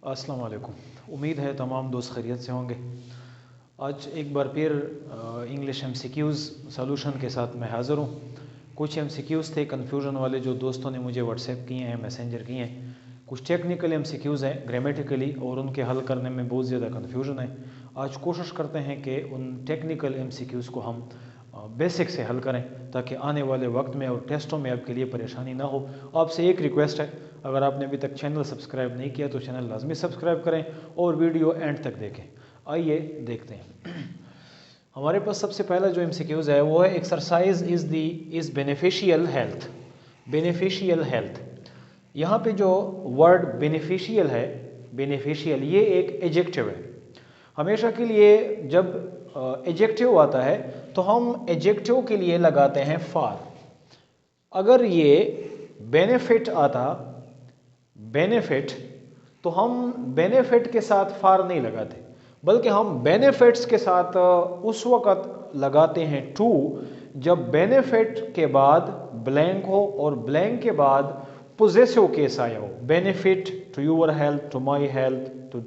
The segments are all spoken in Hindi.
अस्सलाम वालेकुम। उम्मीद है तमाम दोस्त खैरियत से होंगे। आज एक बार फिर इंग्लिश MCQs सॉल्यूशन के साथ मैं हाज़िर हूँ। कुछ MCQs थे कन्फ्यूजन वाले जो दोस्तों ने मुझे व्हाट्सएप किए हैं, मैसेंजर किए हैं। कुछ टेक्निकल MCQs हैं ग्रामेटिकली और उनके हल करने में बहुत ज़्यादा कन्फ्यूजन है। आज कोशिश करते हैं कि उन टेक्निकल MCQs को हम बेसिक से हल करें ताकि आने वाले वक्त में और टेस्टों में आपके लिए परेशानी ना हो। आपसे एक रिक्वेस्ट है, अगर आपने अभी तक चैनल सब्सक्राइब नहीं किया तो चैनल लाजमी सब्सक्राइब करें और वीडियो एंड तक देखें। आइए देखते हैं। हमारे पास सबसे पहला जो MCQs है वो है exercise is beneficial health. Beneficial health, यहाँ पे जो वर्ड बेनिफिशियल है, बेनिफिशियल ये एक एडजेक्टिव है। हमेशा के लिए जब एडजेक्टिव आता है तो हम एडजेक्टिव के लिए लगाते हैं फार। अगर ये बेनिफिट आता, बेनिफिट, तो हम बेनिफिट के साथ फार नहीं लगाते, बल्कि हम बेनिफिट्स के साथ उस वक़्त लगाते हैं टू जब बेनिफिट के बाद ब्लैंक हो और ब्लैंक के बाद पोजेसिव केस आया हो। Benefit to your health, to my health, to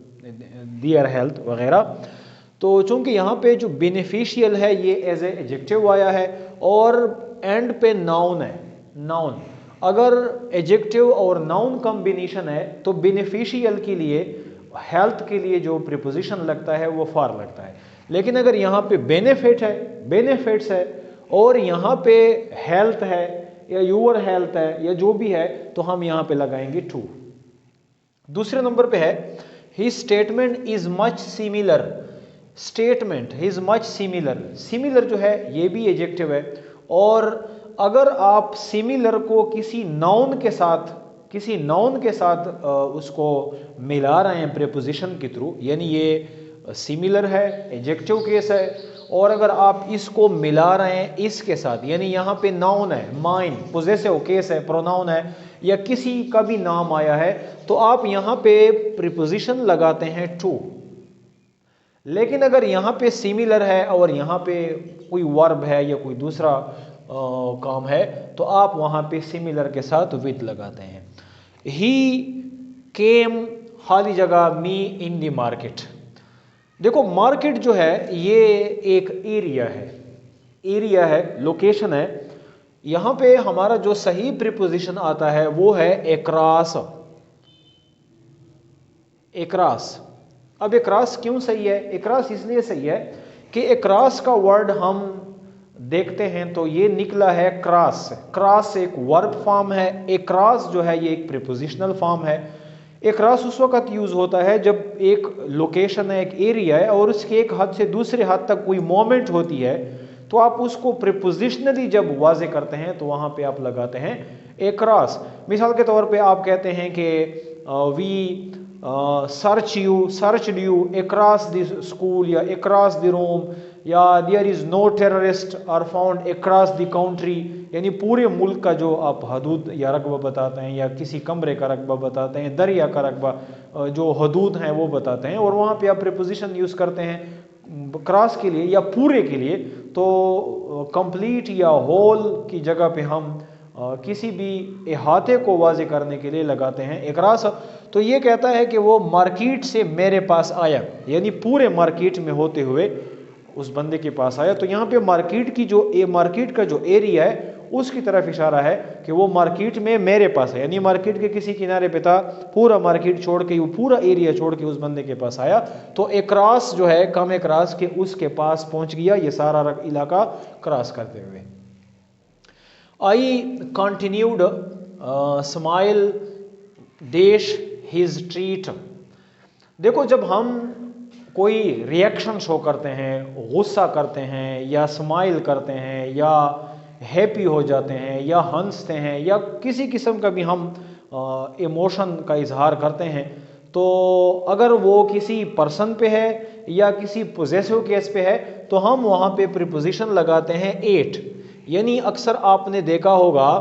their health वगैरह। तो चूंकि यहाँ पे जो बेनिफिशियल है ये एज ए एडजेक्टिव आया है और एंड पे नाउन है, नाउन। अगर एडजेक्टिव और नाउन कॉम्बिनेशन है तो बेनिफिशियल के लिए, हेल्थ के लिए जो प्रीपोजिशन लगता है वो फार लगता है। लेकिन अगर यहाँ पे बेनिफिट है, बेनिफिट्स है और यहाँ पे हेल्थ है या यूर हेल्थ है या जो भी है तो हम यहाँ पे लगाएंगे टू। दूसरे नंबर पे है ही statement is much similar. Statement is much similar, similar जो है ये भी एडजेक्टिव है और अगर आप सिमिलर को किसी नाउन के साथ, किसी नाउन के साथ उसको मिला रहे हैं प्रीपोजिशन के थ्रू, यानी ये सिमिलर है, एडजेक्टिव केस है, और अगर आप इसको मिला रहे हैं इसके साथ, यानी यहाँ पे नाउन है, माइन, पोजेसिव केस है, प्रोनाउन है या किसी का भी नाम आया है, तो आप यहाँ पे प्रीपोजिशन लगाते हैं टू। लेकिन अगर यहाँ पे सिमिलर है और यहाँ पे कोई वर्ब है या कोई दूसरा काम है तो आप वहाँ पे सिमिलर के साथ विद लगाते हैं। ही केम, खाली जगह, मी इन द मार्केट। देखो मार्केट जो है ये एक एरिया है, एरिया है, लोकेशन है। यहाँ पे हमारा जो सही प्रीपोजिशन आता है वो है एक्रॉस। एक्रॉस। अब एक्रॉस क्यों सही है? एक्रॉस इसलिए सही है कि एक्रॉस का वर्ड हम देखते हैं तो ये निकला है क्रॉस। क्रॉस एक वर्ब फॉर्म है, एक्रॉस जो है ये एक प्रीपोजिशनल फॉर्म है। एक्रॉस उस वक्त यूज होता है जब एक लोकेशन है, एक एरिया है और उसके एक हद से दूसरे हद तक कोई मोमेंट होती है तो आप उसको प्रीपोजिशनली जब वाजे करते हैं तो वहां पे आप लगाते हैं एक्रॉस। मिसाल के तौर पे आप कहते हैं कि we search you across the school या अक्रॉस द रूम, या there is no terrorist are found across the country, यानी पूरे मुल्क का जो आप हदूद या रकबा बताते हैं या किसी कमरे का रकबा बताते हैं, दरिया का रकबा, जो हदूद हैं वो बताते हैं और वहाँ पे आप प्रीपोजिशन यूज़ करते हैं क्रॉस के लिए या पूरे के लिए, तो कंप्लीट या होल की जगह पे हम किसी भी इहाते को वाज़े करने के लिए लगाते हैं एक्रॉस। तो ये कहता है कि वो मार्केट से मेरे पास आया, यानी पूरे मार्केट में होते हुए उस बंदे के पास आया। तो यहाँ पे मार्केट की जो मार्केट का जो एरिया है उसकी तरफ इशारा है कि वो मार्केट में मेरे पास है, यानी मार्केट के किसी किनारे पे था, पूरा मार्केट छोड़ के, वो पूरा एरिया छोड़ के उस बंदे के पास आया। तो एक्रॉस जो है कम एक्रॉस के उसके पास पहुंच गया, ये सारा इलाका क्रॉस करते हुए। I continued smile dash his treat. देखो जब हम कोई रिएक्शन शो करते हैं, गुस्सा करते हैं या स्माइल करते हैं या हैप्पी हो जाते हैं या हंसते हैं या किसी किस्म का भी हम इमोशन का इजहार करते हैं, तो अगर वो किसी पर्सन पे है या किसी पोजेसिव केस पे है तो हम वहाँ पे प्रीपोजिशन लगाते हैं एट। यानी अक्सर आपने देखा होगा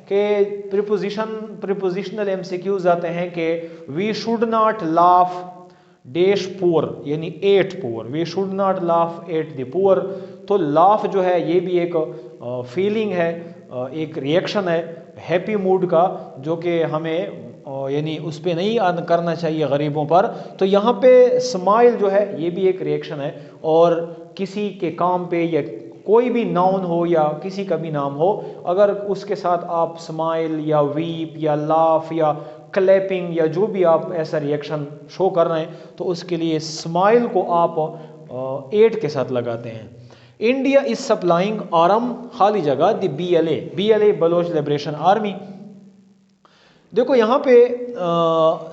कि प्रीपोजिशनल MCQs आते हैं कि we should not laugh dash poor, यानी at poor, we should not laugh at the poor. तो लाफ जो है ये भी एक फीलिंग है, एक रिएक्शन है हैप्पी मूड का, जो कि हमें यानी उस पर नहीं करना चाहिए गरीबों पर। तो यहाँ पे स्माइल जो है ये भी एक रिएक्शन है, और किसी के काम पे या कोई भी नाउन हो या किसी का भी नाम हो, अगर उसके साथ आप स्माइल या वीप या लाफ या क्लैपिंग या जो भी आप ऐसा रिएक्शन शो कर रहे हैं तो उसके लिए स्माइल को आप एड के साथ लगाते हैं। इंडिया इज सप्लाइंग आर्म खाली जगह the BLA Baloch liberation army. देखो यहाँ पे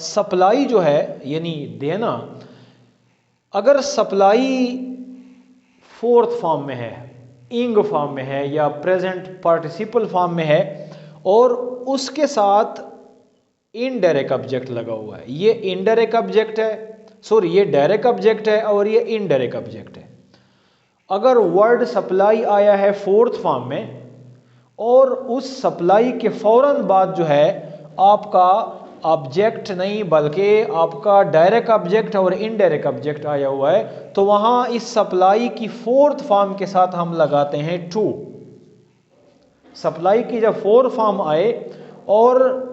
सप्लाई जो है यानी देना, अगर सप्लाई फोर्थ फॉर्म में है, इंग फॉर्म में है या प्रेजेंट पार्टिसिपल फॉर्म में है और उसके साथ इनडायरेक्ट ऑब्जेक्ट लगा हुआ है, ये इनडायरेक्ट ऑब्जेक्ट है, सॉरी ये डायरेक्ट ऑब्जेक्ट है और ये इनडायरेक्ट ऑब्जेक्ट है। अगर वर्ड सप्लाई आया है फोर्थ फॉर्म में और उस सप्लाई के फौरन बाद जो है आपका ऑब्जेक्ट नहीं बल्कि आपका डायरेक्ट ऑब्जेक्ट और इनडायरेक्ट ऑब्जेक्ट आया हुआ है, तो वहां इस सप्लाई की फोर्थ फॉर्म के साथ हम लगाते हैं टू। सप्लाई की जब फोर्थ फॉर्म आए और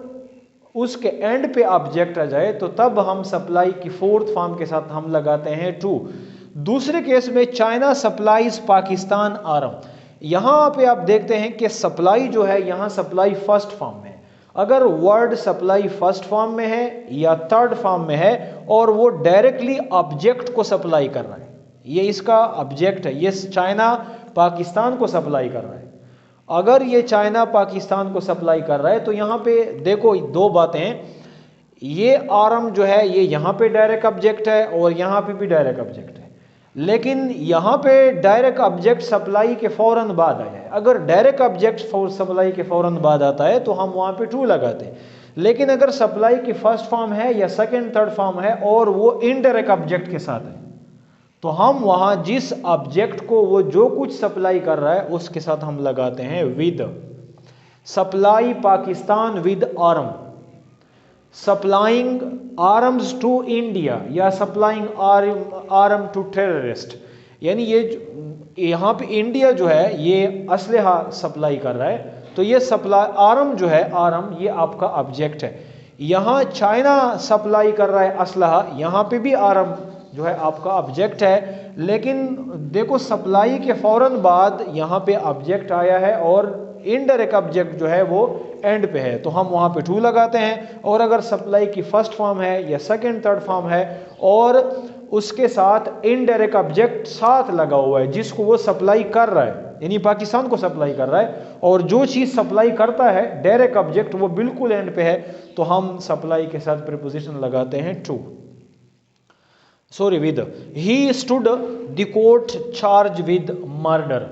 उसके एंड पे ऑब्जेक्ट आ जाए तो तब हम सप्लाई की फोर्थ फॉर्म के साथ हम लगाते हैं टू। दूसरे केस में चाइना सप्लाईज पाकिस्तान आर्म, यहां पे आप देखते हैं कि सप्लाई जो है यहां सप्लाई फर्स्ट फॉर्म में, अगर वर्ड सप्लाई फर्स्ट फॉर्म में है या थर्ड फॉर्म में है और वो डायरेक्टली ऑब्जेक्ट को सप्लाई कर रहा है, ये इसका ऑब्जेक्ट है, ये चाइना पाकिस्तान को सप्लाई कर रहा है। अगर ये चाइना पाकिस्तान को सप्लाई कर रहा है तो यहाँ पे देखो दो बातें, ये आर्म जो है ये यहाँ पे डायरेक्ट ऑब्जेक्ट है और यहाँ पे भी डायरेक्ट ऑब्जेक्ट है, लेकिन यहाँ पे डायरेक्ट ऑब्जेक्ट सप्लाई के फौरन बाद आया है। अगर डायरेक्ट ऑब्जेक्ट सप्लाई के फौरन बाद आता है तो हम वहाँ पे टू लगाते हैं, लेकिन अगर सप्लाई की फर्स्ट फॉर्म है या सेकंड थर्ड फॉर्म है और वो इनडायरेक्ट ऑब्जेक्ट के साथ है तो हम वहाँ जिस ऑब्जेक्ट को वो जो कुछ सप्लाई कर रहा है उसके साथ हम लगाते हैं with. Supply Pakistan with arm, supplying arms to India या सप्लाइंग आर्म टू टेररिस्ट, यानी ये यहाँ पे इंडिया जो है ये असलहा सप्लाई कर रहा है तो ये सप्लाई आर्म जो है आर्म ये आपका ऑब्जेक्ट है। यहाँ चाइना सप्लाई कर रहा है असलहा, यहाँ पे भी आर्म जो है आपका ऑब्जेक्ट है, लेकिन देखो सप्लाई के फौरन बाद यहाँ पे ऑब्जेक्ट आया है और इनडायरेक्ट ऑब्जेक्ट जो है वो एंड पे है तो हम वहाँ पे टू लगाते हैं। और अगर सप्लाई की फर्स्ट फॉर्म है या सेकंड थर्ड फॉर्म है और उसके साथ इनडायरेक्ट ऑब्जेक्ट साथ लगा हुआ है जिसको वो सप्लाई कर रहा है, यानी पाकिस्तान को सप्लाई कर रहा है, और जो चीज़ सप्लाई करता है डायरेक्ट ऑब्जेक्ट वो बिल्कुल एंड पे है तो हम सप्लाई के साथ प्रीपोजिशन लगाते हैं to, sorry with. He stood the court charge with murder,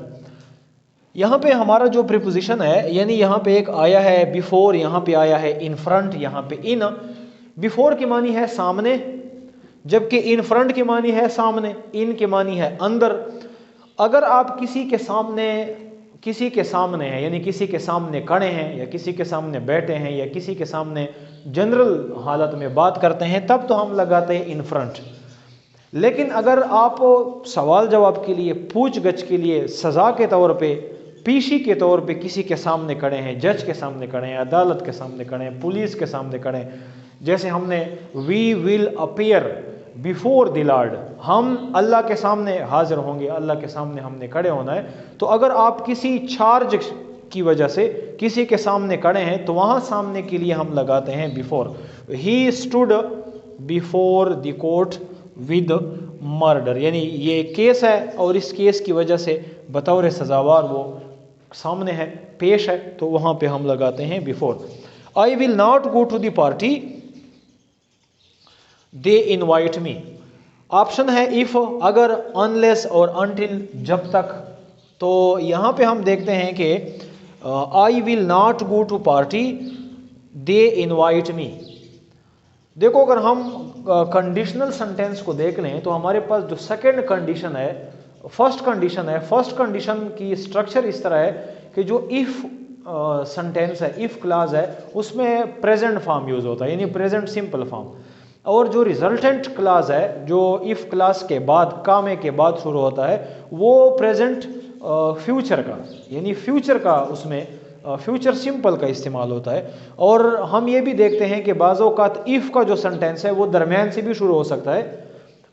यहाँ पे हमारा जो प्रीपोजिशन है यानी यहाँ पे एक आया है बिफोर, यहाँ पे आया है इन फ्रंट, यहाँ पे इन। बिफोर की मानी है सामने, जबकि इन फ्रंट की मानी है सामने, इन की मानी है अंदर। अगर आप किसी के सामने हैं यानी किसी के सामने खड़े हैं या किसी के सामने बैठे हैं या किसी के सामने जनरल हालत में बात करते हैं तब तो हम लगाते हैं इन फ्रंट। लेकिन अगर आप सवाल जवाब के लिए, पूछ गछ के लिए, सज़ा के तौर पे, पीशी के तौर पे किसी के सामने खड़े हैं, जज के सामने खड़े हैं, अदालत के सामने खड़े हैं, पुलिस के सामने खड़े हैं, जैसे हमने we will appear before the lord, हम अल्लाह के सामने हाजिर होंगे, अल्लाह के सामने हमने खड़े होना है। तो अगर आप किसी चार्ज की वजह से किसी के सामने खड़े हैं तो वहाँ सामने के लिए हम लगाते हैं before. He stood before the court with murder, यानी ये केस है और इस केस की वजह से बतौर सजावार वो सामने है, पेश है, तो वहाँ पे हम लगाते हैं before. I will not go to the party they invite me, option है इफ, अगर, अनलेस और अनटिल, जब तक। तो यहाँ पे हम देखते हैं कि I will not go to party they invite me. देखो अगर हम कंडीशनल सेंटेंस को देख लें तो हमारे पास जो सेकंड कंडीशन है, फर्स्ट कंडीशन की स्ट्रक्चर इस तरह है कि जो इफ सेंटेंस है, इफ क्लाज है, उसमें प्रेजेंट फॉर्म यूज होता है यानी प्रेजेंट सिंपल फॉर्म, और जो रिजल्टेंट क्लाज है जो इफ क्लास के बाद, कामे के बाद शुरू होता है, वो प्रेजेंट फ्यूचर का यानी फ्यूचर का उसमें फ्यूचर सिंपल का इस्तेमाल होता है। और हम ये भी देखते हैं कि बाज़ औक़ात इफ़ का जो सेंटेंस है वो दरमियान से भी शुरू हो सकता है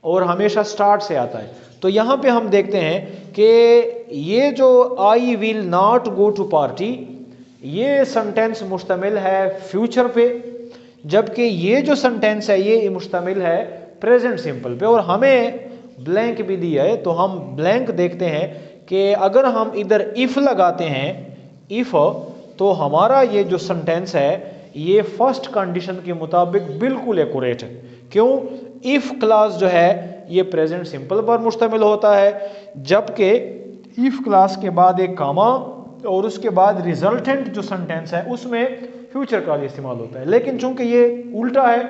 और हमेशा स्टार्ट से आता है। तो यहाँ पे हम देखते हैं कि ये जो I will not go to party, ये सेंटेंस मुश्तमिल है फ्यूचर पे, जबकि ये जो सेंटेंस है ये मुश्तमिल है प्रेजेंट सिंपल पे। और हमें ब्लैंक भी दिया है, तो हम ब्लैंक देखते हैं कि अगर हम इधर इफ़ लगाते हैं, इफ़, तो हमारा ये जो सेंटेंस है ये फर्स्ट कंडीशन के मुताबिक बिल्कुल एक्यूरेट है। क्यों? इफ़ क्लास जो है ये प्रेजेंट सिंपल पर मुश्तमिल होता है, जबकि इफ़ क्लास के बाद एक कामा और उसके बाद रिजल्टेंट जो सेंटेंस है उसमें फ्यूचर का इस्तेमाल होता है। लेकिन चूंकि ये उल्टा है,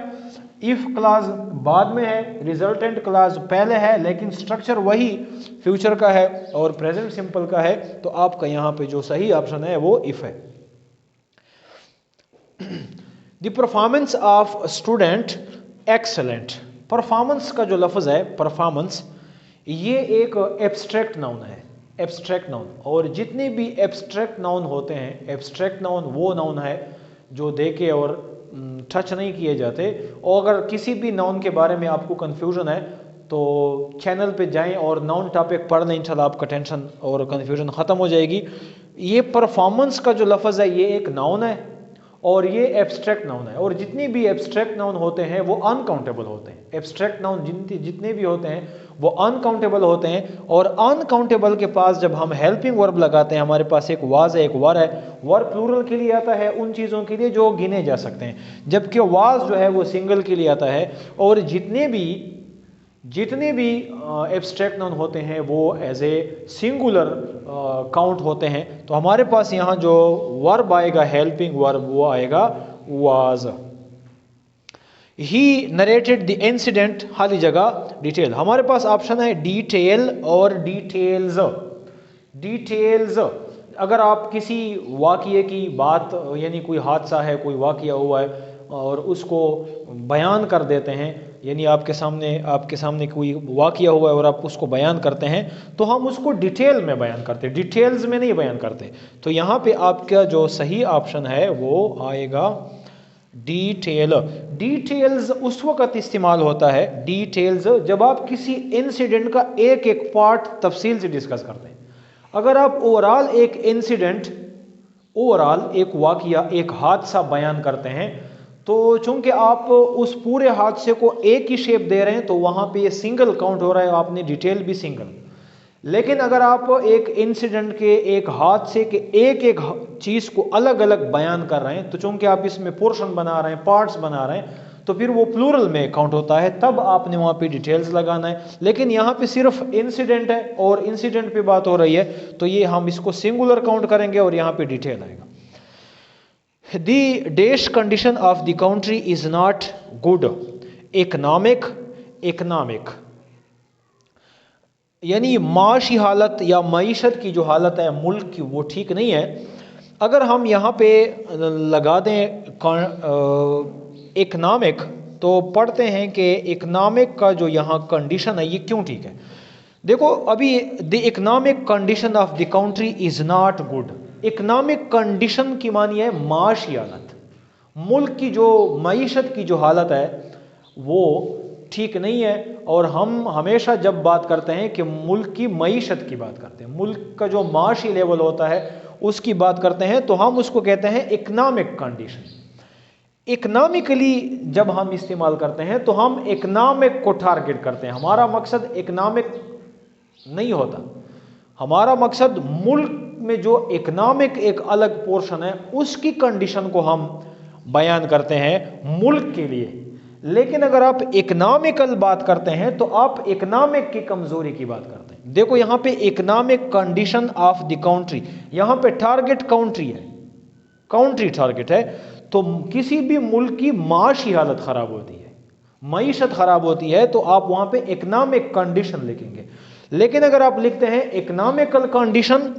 इफ़ क्लास बाद में है, रिजल्टेंट क्लास पहले है, लेकिन स्ट्रक्चर वही फ्यूचर का है और प्रेजेंट सिंपल का है, तो आपका यहाँ पे जो सही ऑप्शन है वो इफ़ है। The performance of student excellent. Performance का जो लफ्ज़ है परफॉर्मेंस, ये एक एब्स्ट्रैक्ट नाउन है, एब्स्ट्रैक्ट नाउन। और जितने भी एब्स्ट्रैक्ट नाउन होते हैं, एब्स्ट्रैक्ट नाउन वो नाउन है जो देखे और टच नहीं किए जाते। और अगर किसी भी नाउन के बारे में आपको कन्फ्यूजन है तो चैनल पे जाएं और नाउन टॉपिक पढ़ लें, इंशाल्लाह आपका टेंशन और कन्फ्यूजन ख़त्म हो जाएगी। ये परफॉर्मेंस का जो लफ्ज़ है ये एक नाउन है और ये एब्स्ट्रैक्ट नाउन है। और जितने भी एब्स्ट्रैक्ट नाउन होते हैं वो अनकाउंटेबल होते हैं। एब्स्ट्रैक्ट नाउन जितने भी होते हैं वो अनकाउंटेबल होते हैं। और अनकाउंटेबल के पास जब हम हेल्पिंग वर्ब लगाते हैं, हमारे पास एक वाज है, एक वर है। वर प्लूरल के लिए आता है उन चीज़ों के लिए जो गिने जा सकते हैं, जबकि वाज जो है वो सिंगल के लिए आता है। और जितने भी एब्स्ट्रैक्ट नाउन होते हैं वो एज ए सिंगुलर काउंट होते हैं। तो हमारे पास यहाँ जो वर्ब आएगा हेल्पिंग वर्ब वो आएगा was. He narrated the incident, खाली जगह डिटेल। हमारे पास ऑप्शन है डिटेल और डिटेल्स। डिटेल्स, अगर आप किसी वाक़ये की बात, यानी कोई हादसा है, कोई वाक़या हुआ है और उसको बयान कर देते हैं, यानी आपके सामने कोई वाक़या हुआ है और आप उसको बयान करते हैं, तो हम उसको डिटेल में बयान करते हैं, डिटेल्स में नहीं बयान करते। तो यहाँ पे आपका जो सही ऑप्शन है वो आएगा डिटेल। डिटेल्स उस वक़्त इस्तेमाल होता है, डिटेल्स, जब आप किसी इंसिडेंट का एक एक पार्ट तफसील से डिस्कस करते हैं। अगर आप ओवरऑल एक इंसिडेंट, ओवरऑल एक वाक़या, एक हादसा बयान करते हैं, तो चूंकि आप उस पूरे हादसे को एक ही शेप दे रहे हैं तो वहाँ पे ये सिंगल काउंट हो रहा है, आपने डिटेल भी सिंगल। लेकिन अगर आप एक इंसिडेंट के, एक हादसे के एक एक चीज़ को अलग अलग बयान कर रहे हैं, तो चूंकि आप इसमें पोर्शन बना रहे हैं, पार्ट्स बना रहे हैं, तो फिर वो प्लूरल में काउंट होता है, तब आपने वहाँ पे डिटेल्स लगाना है। लेकिन यहाँ पे सिर्फ इंसिडेंट है और इंसिडेंट पे बात हो रही है, तो ये हम इसको सिंगुलर काउंट करेंगे और यहाँ पे डिटेल आएगा। The dash condition of the country is not good. Economic यानी माशी हालत या मईशत की जो हालत है मुल्क की वो ठीक नहीं है। अगर हम यहाँ पे लगा दें इकनॉमिक, तो पढ़ते हैं कि इकनॉमिक का जो यहाँ कंडीशन है ये क्यों ठीक है। देखो अभी the economic condition of the country is not good. Economic condition की मानी है माशी हालत, मुल्क की जो मईशत की जो हालत है वो ठीक नहीं है। और हम हमेशा जब बात करते हैं कि मुल्क की मईशत की बात करते हैं, मुल्क का जो माशी लेवल होता है उसकी बात करते हैं, तो हम उसको कहते हैं इकनॉमिक कंडीशन। इकनॉमिकली जब हम इस्तेमाल करते हैं तो हम इकनॉमिक को टारगेट करते हैं। हमारा मकसद इकनॉमिक नहीं होता, हमारा मकसद मुल्क में जो इकनॉमिक एक अलग पोर्शन है उसकी कंडीशन को हम बयान करते हैं मुल्क के लिए। लेकिन अगर आप इकनॉमिकल बात करते हैं तो आप इकनॉमिक की कमजोरी की बात करते हैं। देखो यहाँ पे economic condition of the country, यहाँ पे टारगेट कंट्री है, कंट्री टारगेट है। तो किसी भी मुल्क की माशी हालत खराब होती है, मईशत खराब होती है, तो आप वहां पे इकनॉमिक कंडीशन लिखेंगे। लेकिन अगर आप लिखते हैं इकनॉमिकल कंडीशन,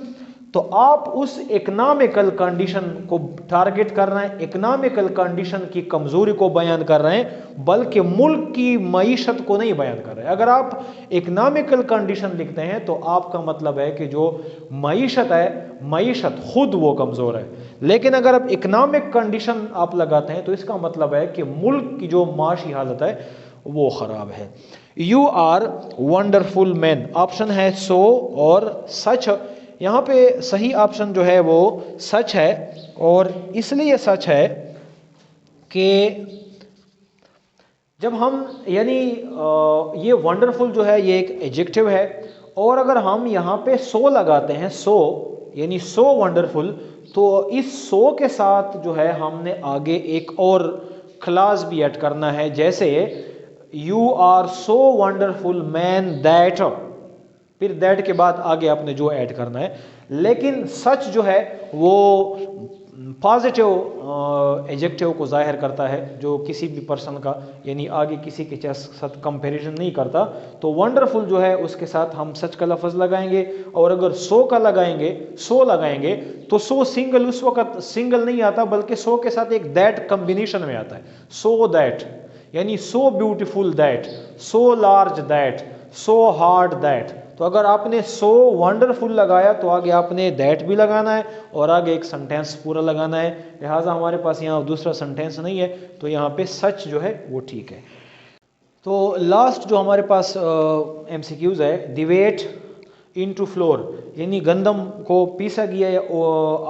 तो आप उस इकनॉमिकल कंडीशन को टारगेट कर रहे हैं, इकनॉमिकल कंडीशन की कमजोरी को बयान कर रहे हैं, बल्कि मुल्क की मईशत को नहीं बयान कर रहे हैं। अगर आप इकनॉमिकल कंडीशन लिखते हैं तो आपका मतलब है कि जो मईशत है, मईशत खुद वो कमज़ोर है। लेकिन अगर आप इकोनॉमिक कंडीशन आप लगाते हैं तो इसका मतलब है कि मुल्क की जो माशी हालत है वो खराब है। You are wonderful man, option है सो और सच। यहाँ पे सही ऑप्शन जो है वो सच है, और इसलिए सच है कि जब हम यानी ये वंडरफुल जो है ये एक एडजेक्टिव है, और अगर हम यहाँ पे सो लगाते हैं, सो यानी सो वंडरफुल, तो इस सो के साथ जो है हमने आगे एक और क्लास भी ऐड करना है, जैसे you are so wonderful man that, फिर दैट के बाद आगे आपने जो ऐड करना है। लेकिन सच जो है वो पॉजिटिव एडजेक्टिव को जाहिर करता है, जो किसी भी पर्सन का यानी आगे किसी के साथ कंपैरिजन नहीं करता। तो वंडरफुल जो है उसके साथ हम सच का लफ्ज़ लगाएंगे, और अगर सो का लगाएंगे, सो लगाएंगे तो सो सिंगल उस वक्त सिंगल नहीं आता, बल्कि सो के साथ एक दैट कॉम्बिनेशन में आता है। सो दैट यानी so beautiful that, so large that, so hard that. तो अगर आपने सो वंडरफुल लगाया तो आगे आपने दैट भी लगाना है और आगे एक सेंटेंस पूरा लगाना है। लिहाजा हमारे पास यहाँ दूसरा सेंटेंस नहीं है, तो यहाँ पे सच जो है वो ठीक है। तो लास्ट जो हमारे पास MCQs है, डिवेट इनटू फ्लोर, यानी गंदम को पीसा गया है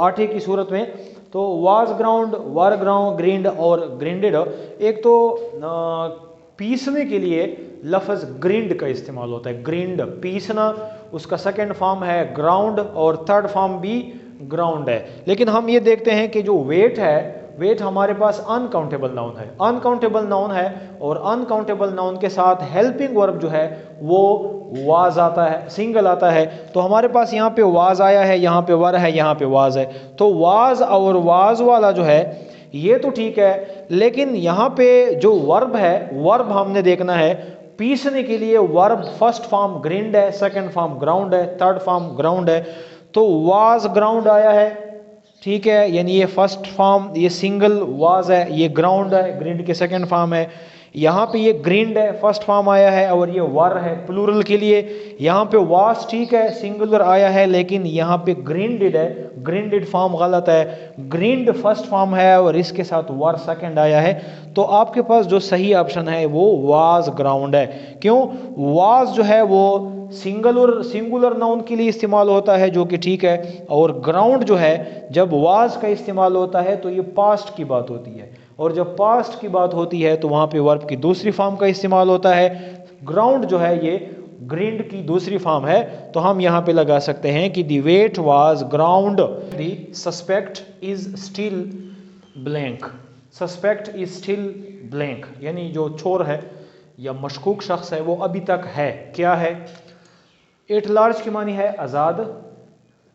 आटे की सूरत में। तो was ground, were ground, grind और ग्रिंडेड। एक तो पीसने के लिए लफ्ज़ ग्रिंड का इस्तेमाल होता है, ग्रिंड पीसना, उसका सेकंड फॉर्म है ग्राउंड और थर्ड फॉर्म भी ग्राउंड है। लेकिन हम ये देखते हैं कि जो वेट है, वेट हमारे पास अनकाउंटेबल नाउन है, अनकाउंटेबल नाउन है, और अनकाउंटेबल नाउन के साथ हेल्पिंग वर्ब जो है वो वाज आता है, सिंगल आता है। तो हमारे पास यहाँ पे वाज आया है, यहाँ पे वर है, यहाँ पे वाज है। तो वाज और वाज वाला जो है ये तो ठीक है, लेकिन यहाँ पे जो वर्ब है, वर्ब हमने देखना है। पीसने के लिए वर्ब फर्स्ट फॉर्म ग्रिंड है, सेकंड फॉर्म ग्राउंड है, थर्ड फॉर्म ग्राउंड है। तो वाज ग्राउंड आया है, ठीक है, यानी ये फर्स्ट फॉर्म, ये सिंगल वाज है, ये ग्राउंड है, ग्रिंड के सेकंड फॉर्म है। यहाँ पे ये ग्रिंड है, फर्स्ट फॉर्म आया है, और ये वर है प्लूरल के लिए। यहाँ पे वास ठीक है, सिंगुलर आया है, लेकिन यहाँ पे ग्रिंडेड है, ग्रिंडेड फॉर्म गलत है। ग्रिंड फर्स्ट फॉर्म है और इसके साथ वर सेकंड आया है। तो आपके पास जो सही ऑप्शन है वो वाज ग्राउंड है। क्यों? वाज जो है वो सिंगुलर नाउन के लिए इस्तेमाल होता है, जो कि ठीक है, और ग्राउंड जो है जब वाज का इस्तेमाल होता है तो ये पास्ट की बात होती है, और जब पास्ट की बात होती है तो वहाँ पे वर्ब की दूसरी फॉर्म का इस्तेमाल होता है। ग्राउंड जो है ये ग्रिंड की दूसरी फॉर्म है। तो हम यहाँ पे लगा सकते हैं कि the wait was ground, the suspect is still blank, suspect is still blank, यानी जो चोर है या मशकूक शख्स है वो अभी तक है, क्या है। एट लार्ज की मानी है आज़ाद,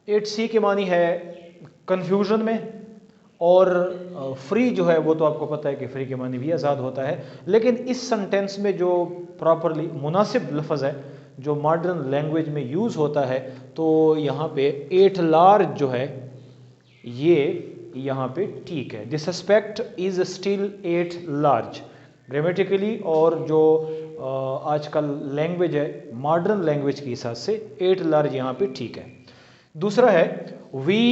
एट सी की मानी है कन्फ्यूजन में, और फ्री जो है वो तो आपको पता है कि फ्री के मानी भी आज़ाद होता है। लेकिन इस सेंटेंस में जो प्रॉपरली मुनासिब लफ्ज़ है जो मॉडर्न लैंग्वेज में यूज़ होता है, तो यहाँ पे एट लार्ज जो है ये यहाँ पे ठीक है। The suspect is still at large grammatically, और जो आजकल लैंग्वेज है मॉडर्न लैंग्वेज के हिसाब से एट लार्ज यहाँ पे ठीक है। दूसरा है वी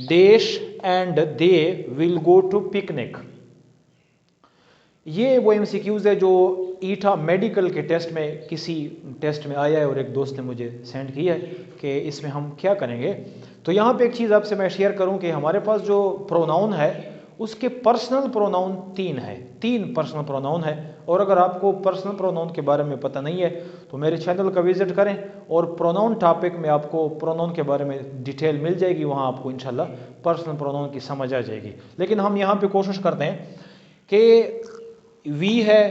देश and they will go to picnic. ये वो MCQs है जो ईटा मेडिकल के टेस्ट में, किसी टेस्ट में आया है, और एक दोस्त ने मुझे सेंड किया है कि इसमें हम क्या करेंगे। तो यहाँ पे एक चीज़ आपसे मैं शेयर करूँ कि हमारे पास जो प्रोनाउन है उसके पर्सनल प्रोनाउन 3 है, 3 पर्सनल प्रोनाउन है। और अगर आपको पर्सनल प्रोनाउन के बारे में पता नहीं है तो मेरे चैनल का विजिट करें, और प्रोनाउन टॉपिक में आपको प्रोनाउन के बारे में डिटेल मिल जाएगी, वहाँ आपको इंशाल्लाह पर्सनल प्रोनाउन की समझ आ जाएगी। लेकिन हम यहाँ पे कोशिश करते हैं कि वी है,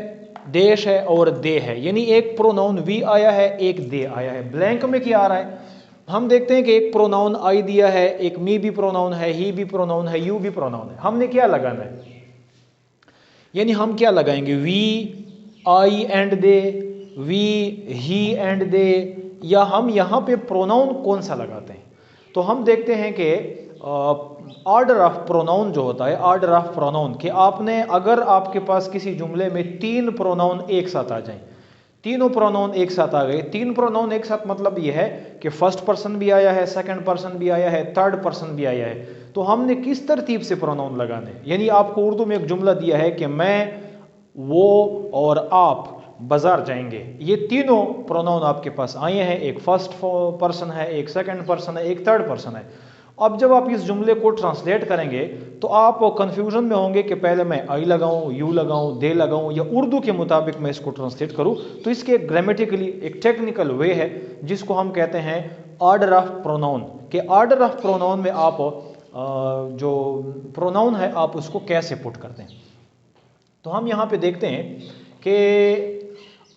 देश है और दे है, यानी एक प्रोनाउन वी आया है, एक दे आया है। ब्लैंक में क्या आ रहा है, हम देखते हैं कि एक प्रोनाउन आई दिया है, एक मी भी प्रोनाउन है, ही भी प्रोनाउन है, यू भी प्रोनाउन है। हमने क्या लगाना है, यानी हम क्या लगाएंगे, we, I and they, we, he and they, या हम यहाँ पे प्रोनाउन कौन सा लगाते हैं। तो हम देखते हैं कि ऑर्डर ऑफ प्रोनाउन जो होता है, ऑर्डर ऑफ प्रोनाउन कि आपने, अगर आपके पास किसी जुमले में 3 प्रोनाउन एक साथ आ जाएं, तीनों प्रोनाउन एक साथ आ गए। तीन प्रोनाउन एक साथ मतलब ये है कि फर्स्ट पर्सन भी आया है, सेकंड पर्सन भी आया है, थर्ड पर्सन भी आया है। तो हमने किस तरतीब से प्रोनाउन लगाने, यानी आपको उर्दू में एक जुमला दिया है कि मैं, वो और आप बाजार जाएंगे। ये तीनों प्रोनाउन आपके पास आए हैं, एक फर्स्ट पर्सन है, एक सेकंड पर्सन है, एक थर्ड पर्सन है। अब जब आप इस जुमले को ट्रांसलेट करेंगे तो आप कंफ्यूजन में होंगे कि पहले मैं आई लगाऊं, यू लगाऊं, दे लगाऊं, या उर्दू के मुताबिक मैं इसको ट्रांसलेट करूं। तो इसके एक ग्रामेटिकली एक टेक्निकल वे है जिसको हम कहते हैं ऑर्डर ऑफ प्रोनाउन, के ऑर्डर ऑफ प्रोनाउन में आप जो प्रोनाउन है आप उसको कैसे पुट करते हैं। तो हम यहाँ पे देखते हैं कि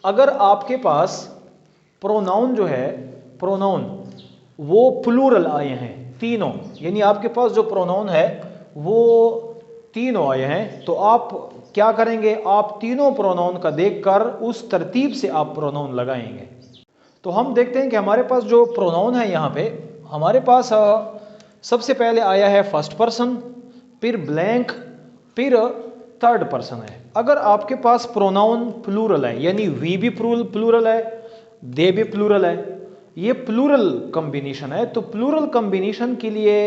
अगर आपके पास प्रोनाउन जो है, प्रोनाउन वो प्लूरल आए हैं तीनों, यानी आपके पास जो प्रोनाउन है वो तीनों आए हैं, तो आप क्या करेंगे, आप तीनों प्रोनाउन का देखकर उस तरतीब से आप प्रोनाउन लगाएंगे। तो हम देखते हैं कि हमारे पास जो प्रोनाउन है यहाँ पे हमारे पास सबसे पहले आया है फर्स्ट पर्सन, फिर ब्लैंक, फिर थर्ड पर्सन है। अगर आपके पास प्रोनाउन प्लूरल है, यानी वी भी प्लूरल है, दे भी प्लूरल है, ये प्लूरल कॉम्बिनेशन है, तो प्लूरल कॉम्बिनेशन के लिए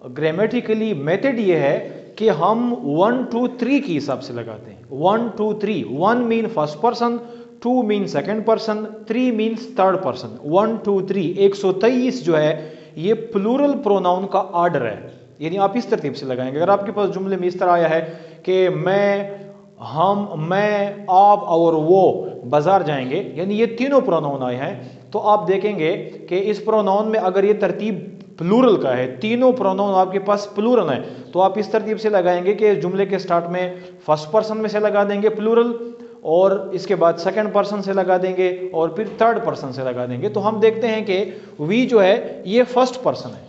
ग्रामेटिकली मेथड ये है कि हम 1 2 3 के हिसाब से लगाते हैं। 1 2 3, 1 mean first person, 2 mean second person, 3 means third person. 1 2 3 123 जो है ये प्लूरल प्रोनाउन का ऑर्डर है, यानी आप इस तरतीब से लगाएंगे। अगर आपके पास जुमले में इस तरह आया है कि मैं, हम, मैं, आप और वो बाजार जाएंगे, यानी ये तीनों प्रोनाउन आए हैं, तो आप देखेंगे कि इस प्रोनाउन में अगर ये तरतीब प्लूरल का है, तीनों प्रोनाउन आपके पास प्लूरल है, तो आप इस तरतीब से लगाएंगे कि जुमले के स्टार्ट में फर्स्ट पर्सन में से लगा देंगे प्लूरल, और इसके बाद सेकंड पर्सन से लगा देंगे, और फिर थर्ड पर्सन से लगा देंगे। तो हम देखते हैं कि वी जो है ये फर्स्ट पर्सन है,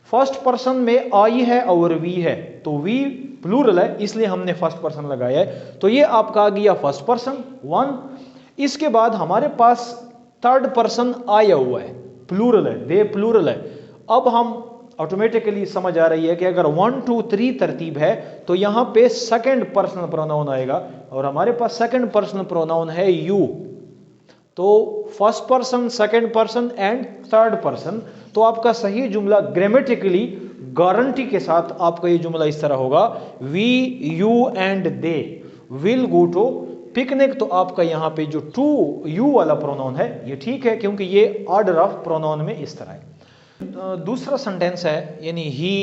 फर्स्ट पर्सन में आई है और वी है, तो वी प्लूरल है इसलिए हमने फर्स्ट पर्सन लगाया है। तो ये आपका आ गया फर्स्ट पर्सन 1। इसके बाद हमारे पास थर्ड पर्सन आया हुआ है, प्लूरल है, दे प्लूरल है। अब हम ऑटोमेटिकली समझ आ रही है कि अगर 1 2 3 तरतीब है तो यहां पे सेकंड पर्सनल प्रोनाउन आएगा, और हमारे पास सेकंड पर्सनल प्रोनाउन है यू। तो first person, second person and third person. तो आपका सही जुमला ग्रामेटिकली गारंटी के साथ आपका ये जुमला इस तरह होगा, we, you and they will go to picnic. तो आपका यहाँ पे जो टू यू वाला प्रोनाउन है ये ठीक है, क्योंकि ये ऑर्डर ऑफ प्रोनाउन में इस तरह है। दूसरा सेंटेंस है, यानी ही,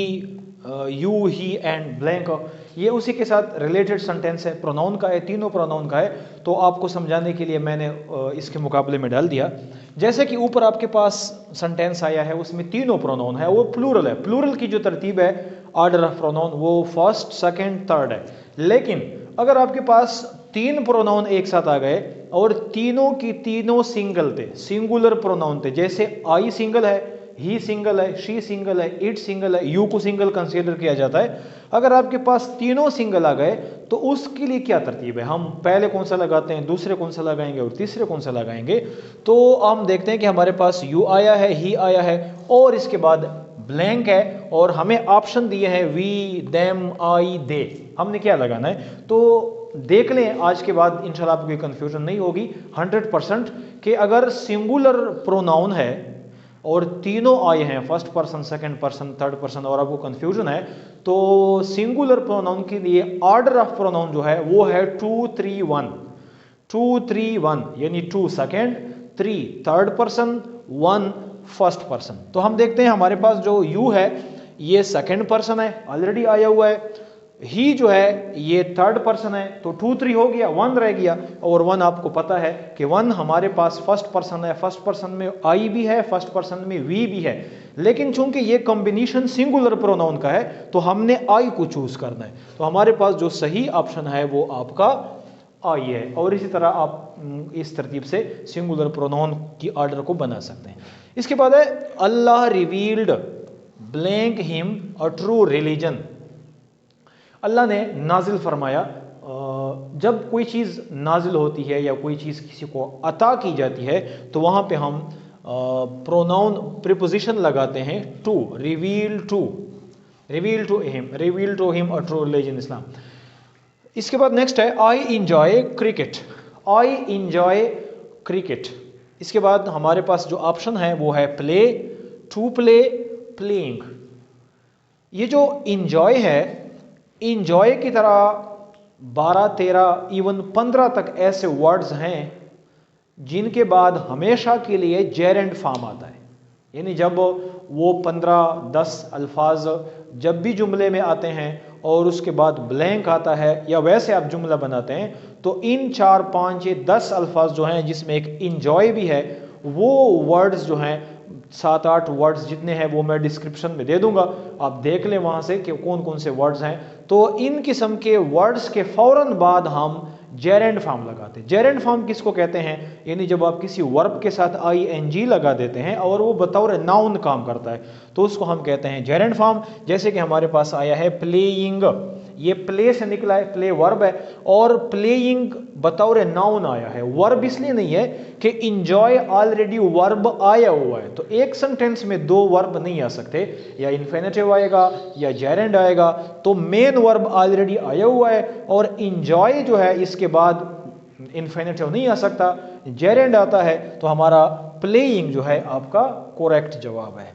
यू, ही एंड ब्लैंक, ये उसी के साथ रिलेटेड सेंटेंस है, प्रोनाउन का है, तीनों प्रोनाउन का है। तो आपको समझाने के लिए मैंने इसके मुकाबले में डाल दिया। जैसे कि ऊपर आपके पास सेंटेंस आया है उसमें तीनों प्रोनाउन है, वो प्लूरल है। प्लूरल की जो तरतीब है ऑर्डर ऑफ प्रोनाउन वो फर्स्ट, सेकंड, थर्ड है। लेकिन अगर आपके पास तीन प्रोनाउन एक साथ आ गए और तीनों की तीनों सिंगल थे, सिंगुलर प्रोनाउन थे, जैसे आई सिंगल है, ही सिंगल है, शी सिंगल है, इट सिंगल है, यू को सिंगल कंसीडर किया जाता है। अगर आपके पास तीनों सिंगल आ गए तो उसके लिए क्या तरतीब है, हम पहले कौन सा लगाते हैं, दूसरे कौन सा लगाएंगे और तीसरे कौन सा लगाएंगे। तो हम देखते हैं कि हमारे पास यू आया है, ही आया है और इसके बाद ब्लैंक है, और हमें ऑप्शन दिए हैं वी, देम, आई, दे। हमने क्या लगाना है तो देख लें, आज के बाद इंशाल्लाह आपको कोई कंफ्यूजन नहीं होगी 100% कि अगर सिंगुलर प्रोनाउन है और तीनों आए हैं, first person, second person, third person, और आपको कंफ्यूजन है, तो सिंगुलर प्रोनाउन के लिए ऑर्डर ऑफ प्रोनाउन जो है वो है 2 3 1, 2 3 1, यानी 2 second, 3 third person, 1 first person. तो हम देखते हैं हमारे पास जो यू है ये सेकंड पर्सन है, ऑलरेडी आया हुआ है। ही जो है ये थर्ड पर्सन है, तो 2 3 हो गया, 1 रह गया, और 1 आपको पता है कि 1 हमारे पास फर्स्ट पर्सन है, फर्स्ट पर्सन में आई भी है, फर्स्ट पर्सन में वी भी है। लेकिन चूंकि ये कॉम्बिनेशन सिंगुलर प्रोनाउन का है तो हमने आई को चूज करना है, तो हमारे पास जो सही ऑप्शन है वो आपका आई है। और इसी तरह आप इस तरतीब से सिंगुलर प्रोनाउन की ऑर्डर को बना सकते हैं। इसके बाद है Allah revealed blank him a true religion. Allah ने नाजिल फरमाया, जब कोई चीज़ नाजिल होती है या कोई चीज़ किसी को अता की जाती है तो वहाँ पे हम प्रोनाउन प्रीपोजिशन लगाते हैं to, reveal to, reveal to him, reveal to him a true religion Islam. इसके बाद नेक्स्ट है I enjoy cricket. I enjoy cricket. इसके बाद हमारे पास जो ऑप्शन है वो है प्ले, टू प्ले, प्लेइंग। ये जो इंजॉय है, इंजॉय की तरह 12, 13, इवन 15 तक ऐसे वर्ड्स हैं जिनके बाद हमेशा के लिए जेरेंड फॉर्म आता है। यानी जब वो 15, 10 अल्फाज जब भी जुमले में आते हैं और उसके बाद ब्लैंक आता है या वैसे आप जुमला बनाते हैं, तो इन 4, 5 या 10 अल्फाज जो हैं जिसमें एक इंजॉय भी है, वो वर्ड्स जो हैं 7, 8 वर्ड्स जितने हैं वो मैं डिस्क्रिप्शन में दे दूंगा, आप देख लें वहाँ से कि कौन कौन से वर्ड्स हैं। तो इन किस्म के वर्ड्स के फौरन बाद हम जेरेंड फॉर्म लगाते हैं। जेरेंड फॉर्म किसको कहते हैं? यानी जब आप किसी वर्ब के साथ ing लगा देते हैं और वो बतौर नाउन काम करता है, तो उसको हम कहते हैं जेरेंड फॉर्म। जैसे कि हमारे पास आया है प्लेइंग, ये प्ले से निकला है, प्ले वर्ब है, और प्लेइंग बतौर नाउन आया है। वर्ब इसलिए नहीं है कि इंजॉय ऑलरेडी वर्ब आया हुआ है, तो एक सेंटेंस में 2 वर्ब नहीं आ सकते, या इन्फिनेटिव आएगा या जेरेंड आएगा, तो मेन वर्ब ऑलरेडी आया हुआ है और इंजॉय जो है इसके बाद इन्फिनेटिव नहीं आ सकता, जेरेंड आता है, तो हमारा प्लेइंग जो है आपका करेक्ट जवाब है।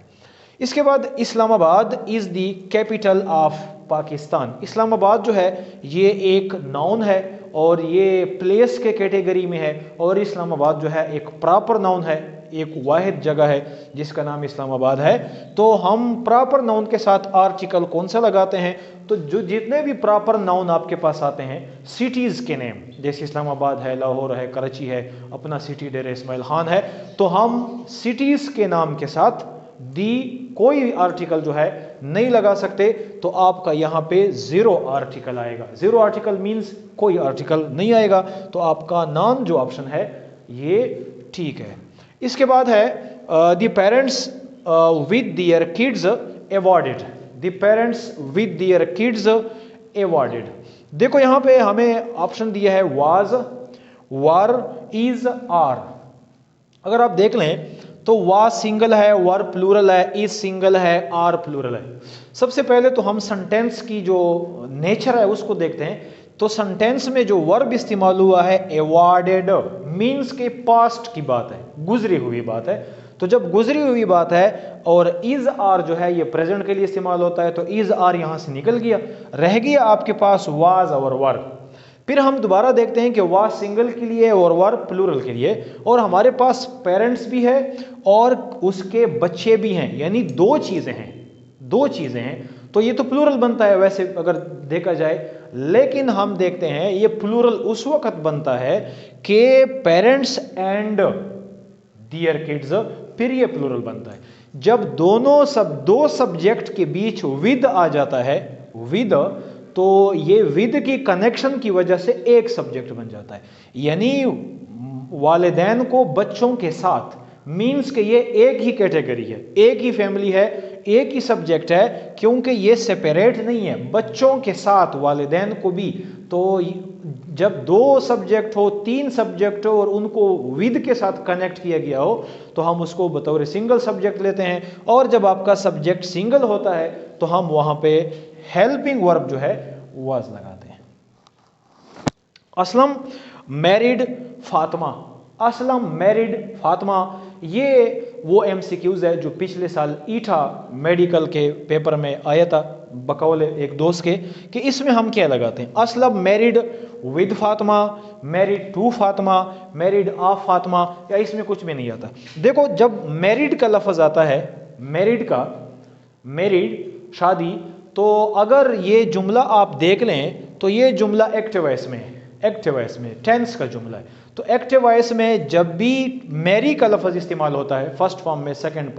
इसके बाद Islamabad is the capital of Pakistan. Islamabad जो है ये एक नाउन है और ये प्लेस के कैटेगरी में है, और इस्लामाबाद जो है एक प्रॉपर नाउन है, एक वाहिद जगह है जिसका नाम इस्लामाबाद है। तो हम प्रॉपर नाउन के साथ आर्टिकल कौन सा लगाते हैं? तो जो जितने भी प्रॉपर नाउन आपके पास आते हैं सिटीज़ के नेम, जैसे इस्लामाबाद है, लाहौर है, कराची है, अपना सिटी डेरा इस्माइल खान है, तो हम सिटीज़ के नाम के साथ दी कोई आर्टिकल जो है नहीं लगा सकते, तो आपका यहाँ पे 0 आर्टिकल आएगा। 0 आर्टिकल मीन्स कोई आर्टिकल नहीं आएगा, तो आपका नाम जो ऑप्शन है ये ठीक है। इसके बाद है the parents with their kids awarded. The parents with their kids awarded. देखो यहाँ पे हमें ऑप्शन दिया है वाज, वर, इज, आर। अगर आप देख लें तो वाज सिंगल है, वर प्लूरल है, इज सिंगल है, आर प्लूरल है। सबसे पहले तो हम सेंटेंस की जो नेचर है उसको देखते हैं। तो सेंटेंस में जो वर्ब इस्तेमाल हुआ है अवॉर्डेड, मीन्स के पास्ट की बात है, गुजरी हुई बात है। तो जब गुजरी हुई बात है और इज आर जो है ये प्रेजेंट के लिए इस्तेमाल होता है, तो इज आर यहां से निकल गया, रह गया आपके पास वाज और वर। फिर हम दोबारा देखते हैं कि वाज सिंगल के लिए और वर प्लूरल के लिए, और हमारे पास पेरेंट्स भी है और उसके बच्चे भी हैं, यानी 2 चीजें हैं, 2 चीजें हैं। तो ये तो प्लूरल बनता है वैसे अगर देखा जाए, लेकिन हम देखते हैं ये प्लूरल उस वक्त बनता है कि पेरेंट्स एंड दियर किड्स, फिर ये प्लूरल बनता है जब दोनों 2 सब्जेक्ट के बीच विद आ जाता है, विद, तो ये विद की कनेक्शन की वजह से एक सब्जेक्ट बन जाता है। यानी वालिदैन को बच्चों के साथ, मीन्स कि ये एक ही कैटेगरी है, एक ही फैमिली है, एक ही सब्जेक्ट है, क्योंकि ये सेपरेट नहीं है, बच्चों के साथ वालिदैन को भी। तो जब 2 सब्जेक्ट हो, 3 सब्जेक्ट हो और उनको विद के साथ कनेक्ट किया गया हो, तो हम उसको बतौर सिंगल सब्जेक्ट लेते हैं। और जब आपका सब्जेक्ट सिंगल होता है तो हम वहां पे हेल्पिंग वर्ब जो है वाज लगाते हैं। असलम मैरिड फातिमा। असलम मैरिड फातिमा, ये वो MCQs है जो पिछले साल ईटा मेडिकल के पेपर में आया था बकौल एक दोस्त के, कि इसमें हम क्या लगाते हैं। Aslam married with Fatima, married to Fatima, married of Fatima, या इसमें कुछ भी नहीं आता। देखो जब मैरिड का लफ्ज़ आता है, मैरिड का, मैरिड शादी, तो अगर ये जुमला आप देख लें तो ये जुमला एक्टिव वॉइस में है, एक्टिव वॉइस में टेंस का जुमला है। तो एक्टिव वॉइस में जब भी मैरी का लफ्ज़ इस्तेमाल होता है फर्स्ट फॉर्म में, सेकंड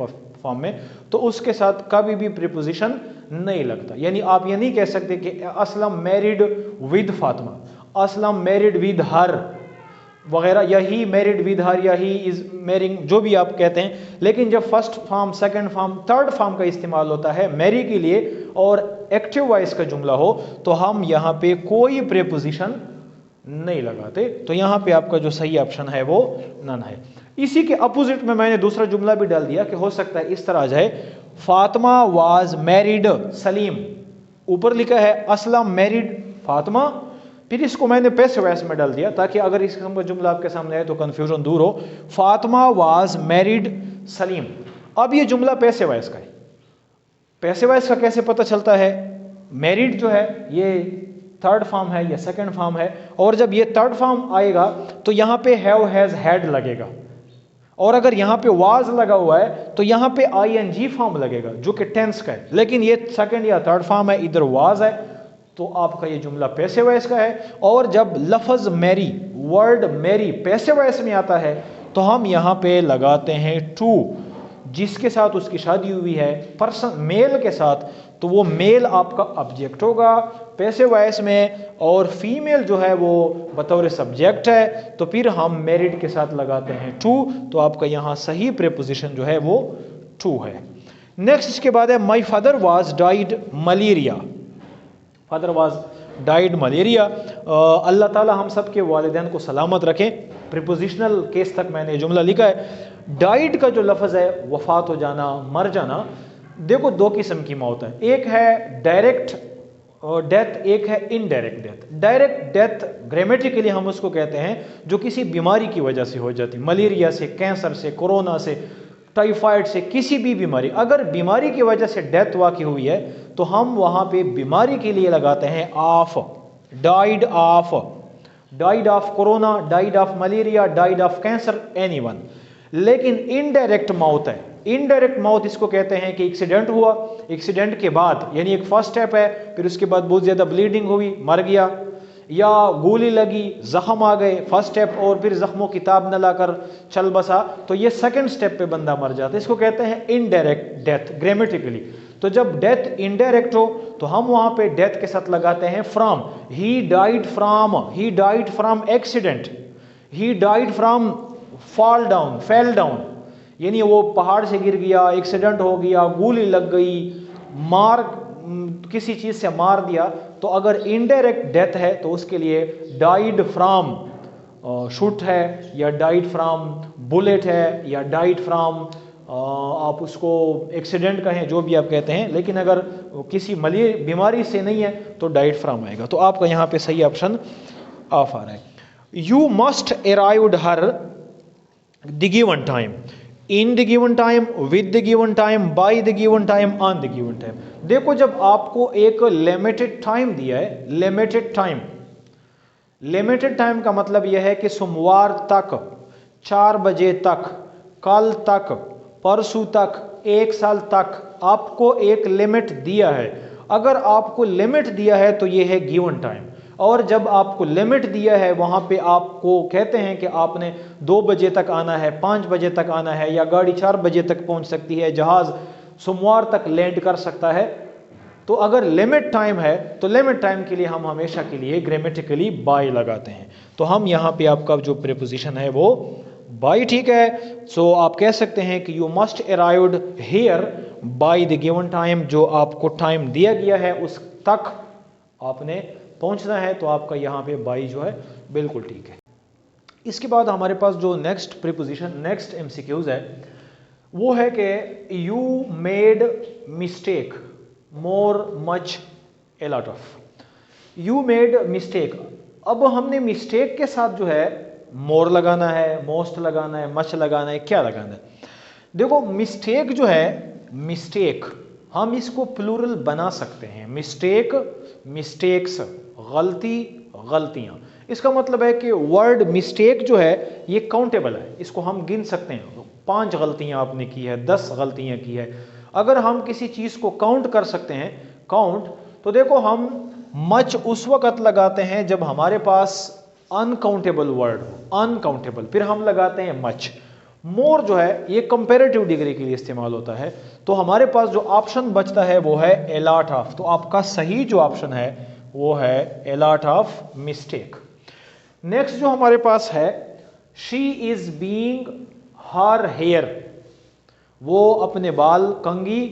फॉर्म में, तो उसके साथ कभी भी प्रीपोजिशन नहीं लगता। यानी आप ये नहीं कह सकते कि Aslam married with Fatima, Aslam married with her वगैरह, या ही मैरिड विद हर, या ही इज मैरिंग, जो भी आप कहते हैं। लेकिन जब first form, second form, third form का इस्तेमाल होता है मैरी के लिए और एक्टिव वॉइस का जुमला हो, तो हम यहाँ पे कोई प्रीपोजिशन नहीं लगाते। तो यहाँ पे आपका जो सही ऑप्शन है वो नन है। इसी के अपोजिट में मैंने दूसरा जुमला भी डाल दिया कि हो सकता है इस तरह आ जाए, फातिमा वाज मैरिड सलीम। ऊपर लिखा है असलम मैरिड फातिमा, फिर इसको मैंने पैसिव वॉइस में डाल दिया ताकि अगर इस किस्म का जुमला आपके सामने आए तो कन्फ्यूजन दूर हो। Fatima was married Salim. अब ये जुमला पैसिव वॉइस का है। पैसिव वॉइस का कैसे पता चलता है? मैरिड जो है ये थर्ड फॉर्म है या सेकंड फॉर्म है, और जब ये थर्ड फॉर्म आएगा तो यहाँ पे हैव हैज हैड लगेगा, और अगर यहाँ पे वाज लगा हुआ है तो यहाँ पे आईएनजी फॉर्म लगेगा जो कि टेंस का है, लेकिन ये सेकंड या थर्ड फॉर्म है, इधर वाज है, तो आपका ये जुमला पैसिव वॉइस का है। और जब लफ्ज marry, word marry passive voice में आता है तो हम यहाँ पे लगाते हैं टू, जिसके साथ उसकी शादी हुई है पर्सन मेल के साथ, तो वो मेल आपका ऑब्जेक्ट होगा पैसिव वॉइस में, और फीमेल जो है वो बतौर सब्जेक्ट है, तो फिर हम मैरिड के साथ लगाते हैं टू, तो आपका यहाँ सही प्रीपोजिशन जो है वो टू है। नेक्स्ट इसके बाद है my father was died malaria. Father was died malaria. Allah ताला हम सब के वालिदैन को सलामत रखें। प्रीपोजिशनल केस तक मैंने जुमला लिखा है। डाइड का जो लफ्ज़ है वफात हो जाना, मर जाना। देखो दो किस्म की मौत है, एक है डायरेक्ट डेथ, एक है indirect death. Direct death grammatically हम उसको कहते हैं जो किसी बीमारी की वजह से हो जाती, मलेरिया से, कैंसर से, कोरोना से, टाइफाइड से, किसी भी बीमारी। अगर बीमारी की वजह से डेथ वाक़ई हुई है तो हम वहाँ पे बीमारी के लिए लगाते हैं of, died of, died of corona, died of malaria, died of cancer, anyone. लेकिन इनडायरेक्ट मौत है, इनडायरेक्ट मौत इसको कहते हैं कि एक्सीडेंट हुआ, एक्सीडेंट के बाद यानी एक फर्स्ट स्टेप है, फिर उसके बाद बहुत ज़्यादा ब्लीडिंग हुई, मर गया, या गोली लगी, जख्म आ गए, फर्स्ट स्टेप, और फिर जख्मों की ताब न लाकर चल बसा, तो ये सेकंड स्टेप पे बंदा मर जाता है। इसको कहते हैं इनडायरेक्ट डेथ ग्रामेटिकली। तो जब डेथ इनडायरेक्ट हो तो हम वहाँ पे डेथ के साथ लगाते हैं from. He died from accident, he died from fall down, fell down, यानी वो पहाड़ से गिर गया, एक्सीडेंट हो गया, गोली लग गई, किसी चीज़ से मार दिया। तो अगर इनडायरेक्ट डेथ है तो उसके लिए डाइड फ्रॉम शूट है, या डाइड फ्रॉम बुलेट है, या डाइड फ्रॉम आप उसको एक्सीडेंट कहें, जो भी आप कहते हैं। लेकिन अगर किसी बीमारी से नहीं है तो डाइड फ्रॉम आएगा। तो आपका यहाँ पे सही ऑप्शन ऑफ आ रहा है। You must arrived her the given time, in the given time, with the given time, by the given time, on the given time. देखो जब आपको एक लिमिटेड टाइम दिया है, लिमिटेड टाइम, लिमिटेड टाइम का मतलब यह है कि सोमवार तक, 4 बजे तक, कल तक, परसों तक, 1 साल तक आपको एक लिमिट दिया है। अगर आपको लिमिट दिया है तो यह है गिवन टाइम। और जब आपको लिमिट दिया है वहाँ पे आपको कहते हैं कि आपने 2 बजे तक आना है, 5 बजे तक आना है, या गाड़ी 4 बजे तक पहुँच सकती है, जहाज़ सोमवार तक लैंड कर सकता है। तो अगर लिमिट टाइम है तो लिमिट टाइम के लिए हम हमेशा के लिए ग्रामेटिकली बाय लगाते हैं। तो हम यहाँ पे आपका जो प्रीपोजिशन है वो बाय, ठीक है। सो आप कह सकते हैं कि you must arrived here by the given time, जो आपको टाइम दिया गया है उस तक आपने पहुंचना है, तो आपका यहाँ पे बाई जो है बिल्कुल ठीक है। इसके बाद हमारे पास जो नेक्स्ट प्रीपोजिशन, नेक्स्ट एमसीक्यूज है, वो है कि you made mistake, more, much, A lot of. You made mistake. अब हमने मिस्टेक के साथ जो है मोर लगाना है, मोस्ट लगाना है, मच लगाना है, क्या लगाना है? देखो मिस्टेक जो है, मिस्टेक हम इसको प्लूरल बना सकते हैं। मिस्टेक, मिस्टेक्स, गलती, गलतियां। इसका मतलब है कि वर्ड मिस्टेक जो है ये काउंटेबल है, इसको हम गिन सकते हैं। 5 गलतियां आपने की है, 10 गलतियां की है। अगर हम किसी चीज को काउंट कर सकते हैं, काउंट, तो देखो हम मच उस वक्त लगाते हैं जब हमारे पास अनकाउंटेबल वर्ड हो, अनकाउंटेबल, फिर हम लगाते हैं मच। मोर जो है ये कंपैरेटिव डिग्री के लिए इस्तेमाल होता है। तो हमारे पास जो ऑप्शन बचता है वो है ए लॉट ऑफ। तो आपका सही जो ऑप्शन है वो है a lot of mistake. Next जो हमारे पास है, she is being her hair, वो अपने बाल कंघी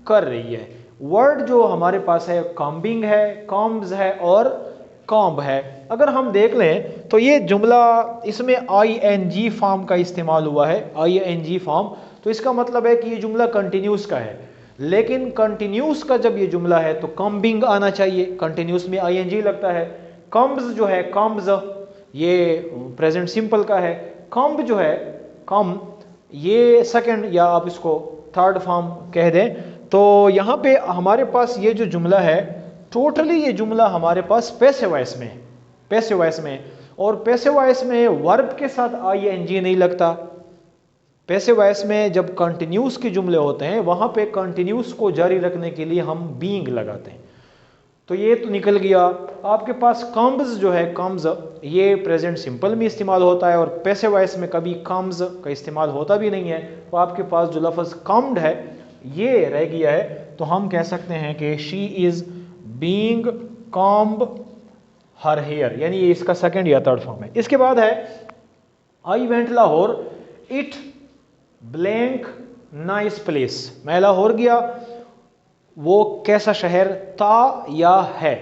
कर रही है। वर्ड जो हमारे पास है कॉम्बिंग है, कॉम्ब्स है और कॉम्ब है। अगर हम देख लें तो ये जुमला, इसमें आईएनजी फॉर्म का इस्तेमाल हुआ है, आईएनजी फॉर्म। तो इसका मतलब है कि ये जुमला कंटिन्यूस का है। लेकिन कंटिन्यूस का जब ये जुमला है तो कॉम्बिंग आना चाहिए, कंटिन्यूस में आईएनजी लगता है। कम्स जो है, कम्स ये प्रेजेंट सिंपल का है। कम्ब जो है, कम ये सेकंड या आप इसको थर्ड फॉर्म कह दें। तो यहाँ पे हमारे पास ये जो जुमला है, टोटली ये जुमला हमारे पास पैसिव वॉइस में है, पैसिव वॉइस में। और पैसिव वॉइस में वर्ब के साथ आईएनजी नहीं लगता। पैसिव वॉइस में जब कंटिन्यूस के जुमले होते हैं वहां पे कंटिन्यूस को जारी रखने के लिए हम बीइंग लगाते हैं। तो ये तो निकल गया। आपके पास कम्स जो है, कम्स ये प्रेजेंट सिंपल में इस्तेमाल होता है और पैसिव वॉइस में कभी कम्स का इस्तेमाल होता भी नहीं है। तो आपके पास जो लफ्ज़ कम्ड है ये रह गया है। तो हम कह सकते हैं कि she is being comb her hair, यानी ये इसका सेकंड या थर्ड फॉर्म है। इसके बाद है I went Lahore, it blank nice place. मैं लाहौर गया, वो कैसा शहर था या है।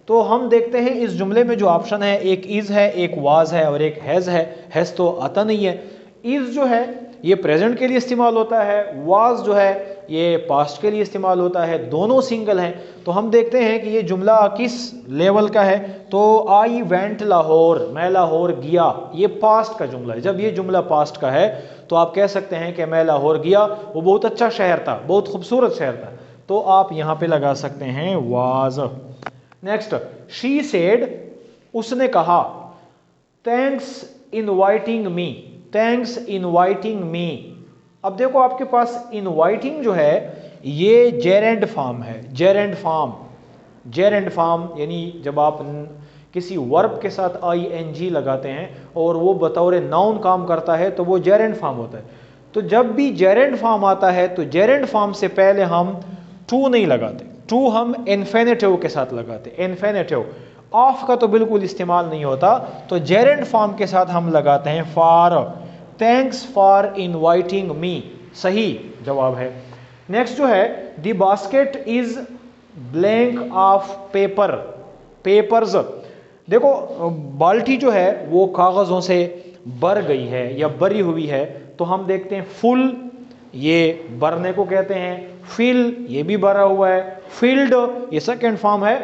तो हम देखते हैं इस जुमले में जो ऑप्शन है, एक इज है, एक वाज है और एक हैज़ है। हैज़ तो आता नहीं है। इज जो है ये प्रेजेंट के लिए इस्तेमाल होता है, वाज जो है ये पास्ट के लिए इस्तेमाल होता है, दोनों सिंगल हैं। तो हम देखते हैं कि ये जुमला किस लेवल का है। तो आई वेंट लाहौर, मैं लाहौर गया, ये पास्ट का जुमला है। जब ये जुमला पास्ट का है तो आप कह सकते हैं कि मैं लाहौर गया, वो बहुत अच्छा शहर था, बहुत खूबसूरत शहर था। तो आप यहां पे लगा सकते हैं वाज। नेक्स्ट, शी सेड, उसने कहा, thanks inviting me, thanks inviting me. अब देखो आपके पास इनवाइटिंग जो है ये जेरेंड फॉर्म है, जेरेंड फॉर्म। जेरेंड फॉर्म यानी जब आप किसी वर्ब के साथ आईएनजी लगाते हैं और वो बतौर नाउन काम करता है तो वो जेरेंड फॉर्म होता है। तो जब भी जेरेंड फॉर्म आता है तो जेरेंड फॉर्म से पहले हम टू नहीं लगाते, टू हम इन्फिनेटिव के साथ लगाते, इन्फिनेटिव। ऑफ का तो बिल्कुल इस्तेमाल नहीं होता। तो जेरेंड फॉर्म के साथ हम लगाते हैं for. Thanks for inviting me, सही जवाब है। नेक्स्ट जो है, the basket is blank of paper, papers. देखो बाल्टी जो है वो कागजों से भर गई है या भरी हुई है। तो हम देखते हैं फुल, ये भरने को कहते हैं, फिल ये भी भरा हुआ है, फिल्ड ये सेकंड फॉर्म है।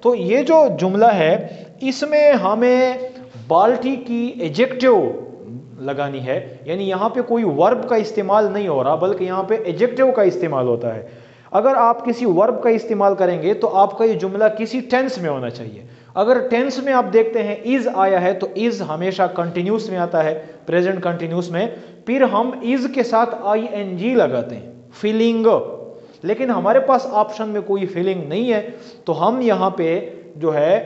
तो ये जो जुमला है इसमें हमें बाल्टी की एडजेक्टिव लगानी है, यानी यहाँ पे कोई वर्ब का इस्तेमाल नहीं हो रहा बल्कि यहाँ पे एडजेक्टिव का इस्तेमाल होता है। अगर आप किसी वर्ब का इस्तेमाल करेंगे तो आपका ये जुमला किसी टेंस में होना चाहिए। अगर टेंस में आप देखते हैं इज आया है तो इज हमेशा कंटिन्यूस में आता है, प्रेजेंट कंटिन्यूस में। फिर हम इज के साथ आईएनजी लगाते हैं, फीलिंग। लेकिन हमारे पास ऑप्शन में कोई फीलिंग नहीं है तो हम यहाँ पे जो है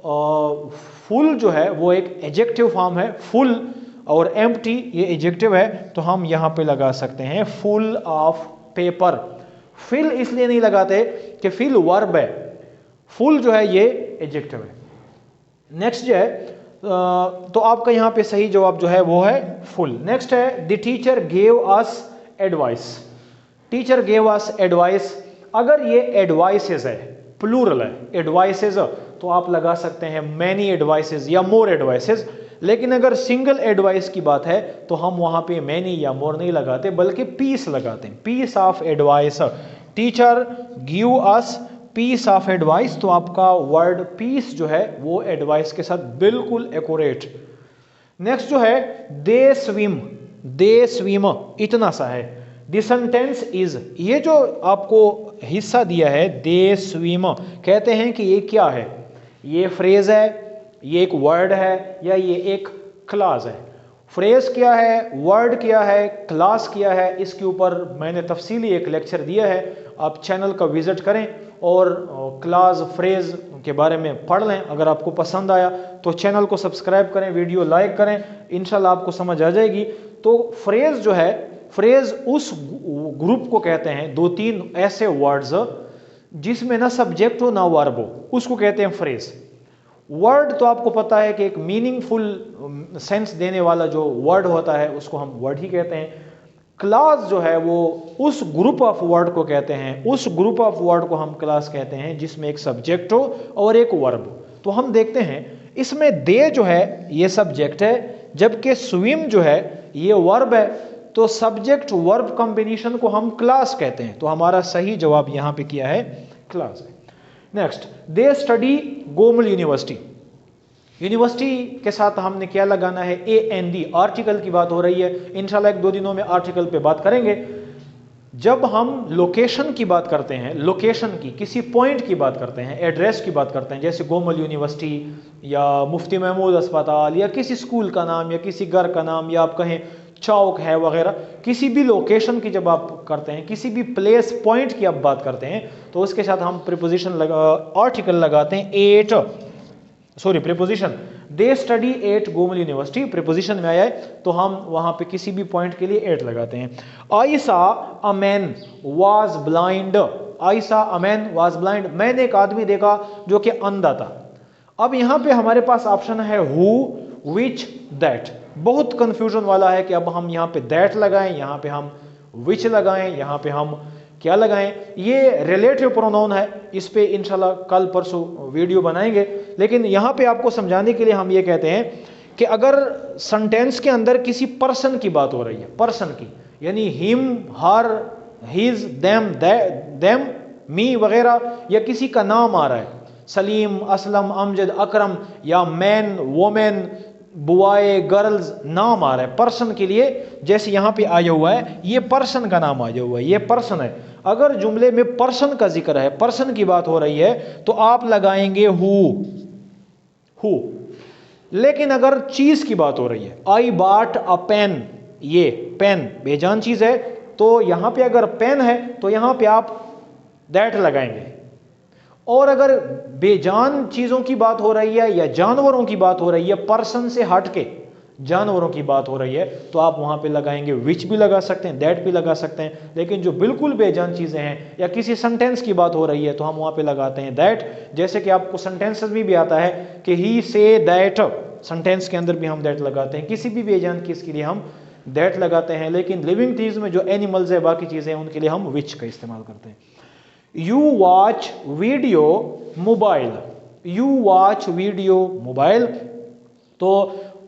फुल जो है वो एक एडजेक्टिव फॉर्म है, फुल, और एम्प्टी ये एडजेक्टिव है। तो हम यहाँ पे लगा सकते हैं फुल ऑफ पेपर। फिल इसलिए नहीं लगाते कि फिल वर्ब है, फुल जो है ये एडजेक्टिव है। नेक्स्ट जो है तो आपका यहाँ पे सही जवाब जो है वो है फुल। नेक्स्ट है, the teacher gave us advice, teacher gave us advice. अगर ये एडवाइसेस है, प्लूरल है एडवाइसेस, तो आप लगा सकते हैं मैनी एडवाइसेस या मोर एडवाइसेस। लेकिन अगर सिंगल एडवाइस की बात है तो हम वहां पे मैनी या मोर नहीं लगाते बल्कि पीस लगाते हैं, piece of advice. Teacher give us piece of advice, तो आपका वर्ड पीस जो है वो एडवाइस के साथ बिल्कुल एक्यूरेट। नेक्स्ट जो है, दे स्विम, दे स्विम इतना सा है। द सेंटेंस इज, ये जो आपको हिस्सा दिया है दे स्विम, कहते हैं कि ये क्या है, ये फ्रेज है, ये एक वर्ड है या ये एक क्लास है। फ्रेज क्या है, वर्ड क्या है, क्लास क्या है, इसके ऊपर मैंने तफसीली एक लेक्चर दिया है। आप चैनल का विजिट करें और क्लास फ्रेज के बारे में पढ़ लें। अगर आपको पसंद आया तो चैनल को सब्सक्राइब करें, वीडियो लाइक करें, इंशाल्लाह आपको समझ आ जाएगी। तो फ्रेज जो है, फ्रेज उस ग्रुप को कहते हैं, दो तीन ऐसे वर्ड्स जिसमें ना सब्जेक्ट हो ना वर्ब हो, उसको कहते हैं फ्रेज। वर्ड तो आपको पता है कि एक मीनिंगफुल सेंस देने वाला जो वर्ड होता है उसको हम वर्ड ही कहते हैं। क्लास जो है वो उस ग्रुप ऑफ वर्ड को कहते हैं, उस ग्रुप ऑफ वर्ड को हम क्लास कहते हैं जिसमें एक सब्जेक्ट हो और एक वर्ब। तो हम देखते हैं इसमें दे जो है ये सब्जेक्ट है, जबकि स्विम जो है ये वर्ब है। तो सब्जेक्ट वर्ब कॉम्बिनेशन को हम क्लास कहते हैं। तो हमारा सही जवाब यहाँ पे किया है क्लास है। Next, they study Gomal university, university के साथ हमने क्या लगाना है, AND, आर्टिकल की बात हो रही है। इंशाल्लाह 1-2 दिनों में आर्टिकल पे बात करेंगे। जब हम लोकेशन की बात करते हैं, लोकेशन की, किसी पॉइंट की बात करते हैं, एड्रेस की बात करते हैं, जैसे गोमल यूनिवर्सिटी या मुफ्ती महमूद अस्पताल या किसी स्कूल का नाम या किसी घर का नाम या आप कहें चौक है वगैरह, किसी भी लोकेशन की जब आप करते हैं, किसी भी प्लेस पॉइंट की आप बात करते हैं, तो उसके साथ हम प्रीपोजिशन आर्टिकल लगाते हैं। Preposition, they study eight Gomal university, preposition में आया है तो हम वहां पे किसी भी पॉइंट के लिए एट लगाते हैं। आई सा अ मैन वाज ब्लाइंड, आई सा अ मैन वाज ब्लाइंड, मैंने एक आदमी देखा जो कि अंधा था। अब यहां पे हमारे पास ऑप्शन है हु, विच, दैट। बहुत कंफ्यूजन वाला है कि अब हम यहाँ पे दैट लगाएं, यहाँ पे हम विच लगाएं, यहाँ पे हम क्या लगाएं। ये रिलेटिव प्रोनाउन है, इस पे इंशाल्लाह कल परसों वीडियो बनाएंगे। लेकिन यहाँ पे आपको समझाने के लिए हम ये कहते हैं कि अगर सेंटेंस के अंदर किसी पर्सन की बात हो रही है, पर्सन की, यानी हिम, हर, हिज, देम, मी वगैरह, या किसी का नाम आ रहा है, सलीम, असलम, अमजद, अकरम, या मैन, वोमेन, बुआए, गर्ल्स, नाम आ रहा है पर्सन के लिए, जैसे यहाँ पे आया हुआ है, ये पर्सन का नाम आया हुआ है, ये पर्सन है। अगर जुमले में पर्सन का जिक्र है, पर्सन की बात हो रही है, तो आप लगाएंगे हु। लेकिन अगर चीज की बात हो रही है, आई बॉट अ पेन, ये पेन बेजान चीज है, तो यहां पे अगर पेन है तो यहां पे आप दैट लगाएंगे। और अगर बेजान चीजों की बात हो रही है या जानवरों की बात हो रही है, पर्सन से हट के जानवरों की बात हो रही है, तो आप वहां पे लगाएंगे विच भी लगा सकते हैं, दैट भी लगा सकते हैं। लेकिन जो बिल्कुल बेजान चीजें हैं या किसी सेंटेंस की बात हो रही है, तो हम वहां पे लगाते हैं दैट। जैसे कि आपको सेंटेंसेस में भी आता है कि ही से दैट, सेंटेंस के अंदर भी हम दैट लगाते हैं। किसी भी बेजान चीज के लिए हम दैट लगाते हैं। लेकिन लिविंग चीज में जो एनिमल्स है, बाकी चीजें हैं, उनके लिए हम विच का इस्तेमाल करते हैं। You watch video mobile, you watch video mobile. तो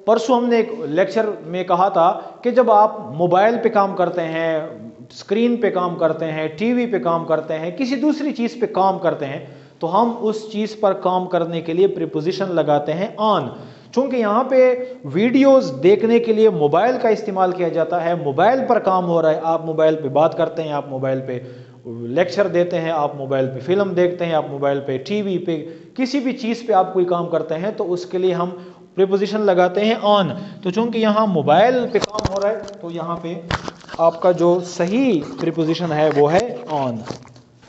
परसों हमने एक लेक्चर में कहा था कि जब आप मोबाइल पे काम करते हैं, स्क्रीन पे काम करते हैं, टीवी पे काम करते हैं, किसी दूसरी चीज पे काम करते हैं, तो हम उस चीज पर काम करने के लिए प्रीपोजिशन लगाते हैं ऑन। चूंकि यहाँ पे वीडियोस देखने के लिए मोबाइल का इस्तेमाल किया जाता है, मोबाइल पर काम हो रहा है, आप मोबाइल पे बात करते हैं, आप मोबाइल पे लेक्चर देते हैं, आप मोबाइल पे फिल्म देखते हैं, आप मोबाइल पे टीवी पे किसी भी चीज़ पे आप कोई काम करते हैं, तो उसके लिए हम प्रीपोजिशन लगाते हैं ऑन। तो चूंकि यहाँ मोबाइल पे काम हो रहा है, तो यहाँ पे आपका जो सही प्रीपोजिशन है वो है ऑन।